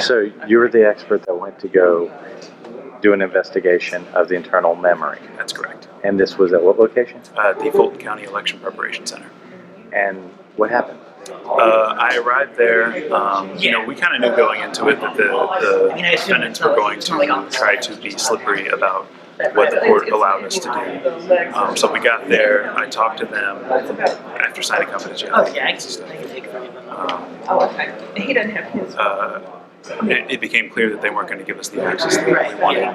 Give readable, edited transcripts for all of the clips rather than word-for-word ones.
So you were the expert that went to go do an investigation of the internal memory. That's correct. And this was at what location? The Fulton County Election Preparation Center. And what happened? I arrived there, we kind of knew going into it that the defendants were going to try to be slippery about what the court allowed us to do. So we got there, I talked to them after signing confidentiality. He doesn't have his. It became clear that they weren't going to give us the access that we wanted.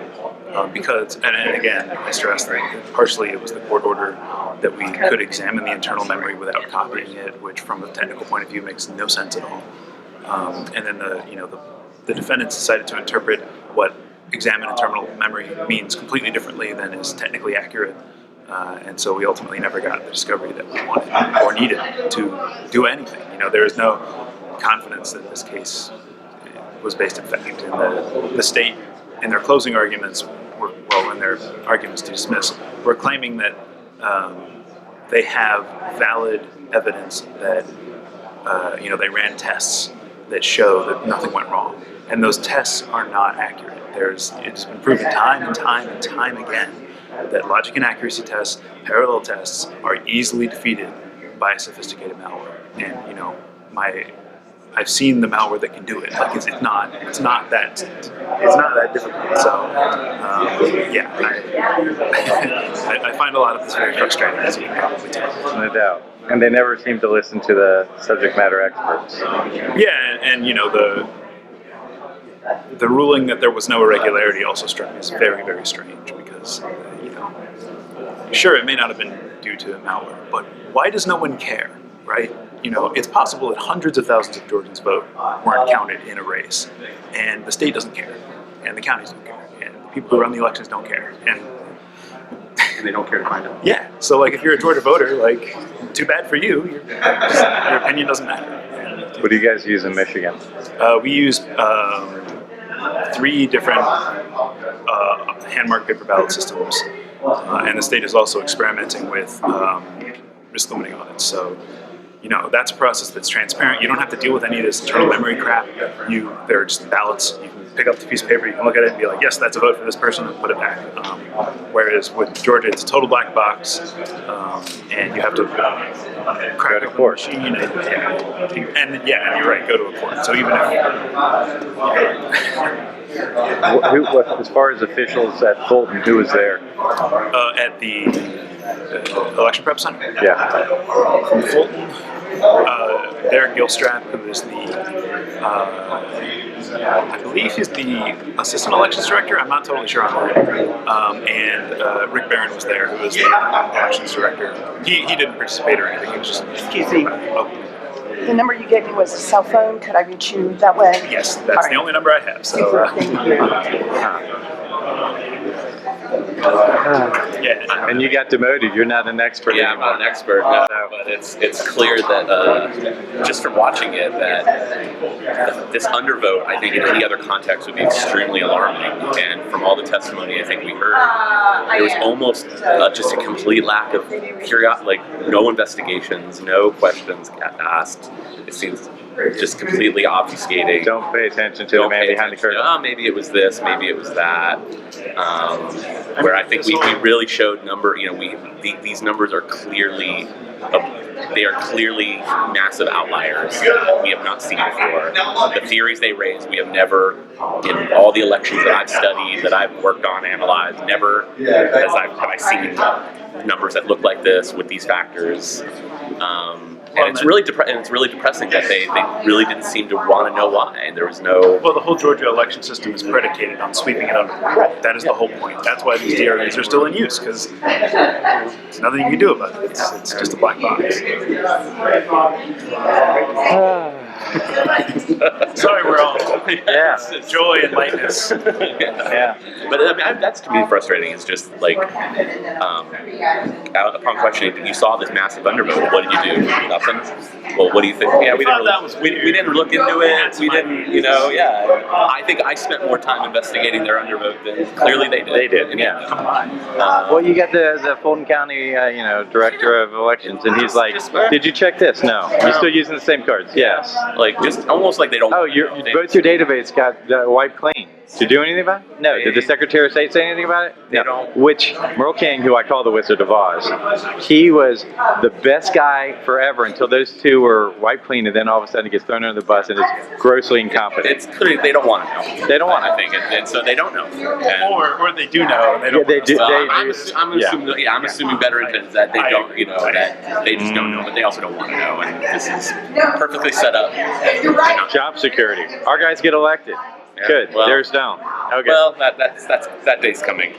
Because, and again, I stress that partially it was the court order that we could examine the internal memory without copying it, which from a technical point of view makes no sense at all. And then the defendants decided to interpret what examine internal memory means completely differently than is technically accurate. And so we ultimately never got the discovery that we wanted or needed to do anything. There is no confidence that this case was based in fact. And the state, in their closing arguments, in their arguments to dismiss, were claiming that they have valid evidence that they ran tests that show that nothing went wrong, and those tests are not accurate. It's been proven time and time and time again that logic and accuracy tests, parallel tests, are easily defeated by a sophisticated malware. And I've seen the malware that can do it. Like it's not that difficult. So I find a lot of this very frustrating, as you can probably tell. No doubt. And they never seem to listen to the subject matter experts. Yeah, and the ruling that there was no irregularity also struck me as very, very strange because sure, it may not have been due to the malware, but why does no one care, right? It's possible that hundreds of thousands of Georgians' vote weren't counted in a race, and the state doesn't care, and the counties don't care, and the people who run the elections don't care, and they don't care to find out. Yeah, so if you're a Georgia voter, too bad for you. Your opinion doesn't matter. What do you guys use in Michigan? We use 3 different hand-marked paper ballot systems, and the state is also experimenting with risk limiting audits. So, that's a process that's transparent. You don't have to deal with any of this internal memory crap. They're just ballots. You can pick up the piece of paper, you can look at it and be like, yes, that's a vote for this person, and put it back. Whereas with Georgia, it's a total black box, and you have to crack open the machine. And you're right, go to a court. So even if... As far as officials at Fulton, who was there? At the election prep center? Yeah. From Fulton, Derek Gilstrap, who is I believe he's the assistant elections director. I'm not totally sure on that. And Rick Barron was there, who is the elections director. He didn't participate or anything. He was just... Excuse me. The number you gave me was a cell phone. Could I reach you that way? Yes, that's the only number I have. So, thank you. And you got demoted. You're not an expert anymore. I'm not an expert, no, but it's clear that just from watching it that this undervote, I think in any other context would be extremely alarming. And from all the testimony I think we heard, there was almost just a complete lack of curiosity, no investigations, no questions asked. It seems just completely obfuscating. Don't pay attention to the man behind the curtain. Maybe it was this, maybe it was that. Where I think we really showed these numbers are clearly massive outliers that we have not seen before. The theories they raise, we have never, in all the elections that I've studied, that I've worked on, analyzed, never have I seen numbers that look like this with these factors. And it's really depressing that they really didn't seem to want to know why. And there was no... Well, the whole Georgia election system is predicated on sweeping it under the rug. That is the whole point. That's why these DRAs are still in use, because there's nothing you can do about it. It's just a black box. Sorry, we're all joy and lightness. But that's to me frustrating. It's just upon questioning, you saw this massive undervote. What did you do? Nothing. Well, what do you think? Yeah, we didn't look into it. We didn't, I think I spent more time investigating their undervote than clearly they did. They did, yeah. Come on. Well, you got the Fulton County, director of elections, and he's like, "Did you check this? No. You still using the same cards? Yes." Just almost like they don't Oh, both your database got wiped clean. Did you do anything about it? No. Did the Secretary of State say anything about it? They No. don't. Which, Merle King, who I call the Wizard of Oz, he was the best guy forever until those two were wiped clean, and then all of a sudden he gets thrown under the bus and is grossly incompetent. It's clear they don't want to know. They don't want to. I think, and so they don't know. And, Or they do know. And they don't. they do. well, They I'm, do. I'm assuming better intentions that they don't, that they just don't know, but they also don't want to know, and this is perfectly set up. Job security. Our guys get elected. Yeah, Good. well- There's don't. Okay. Well, that day's coming.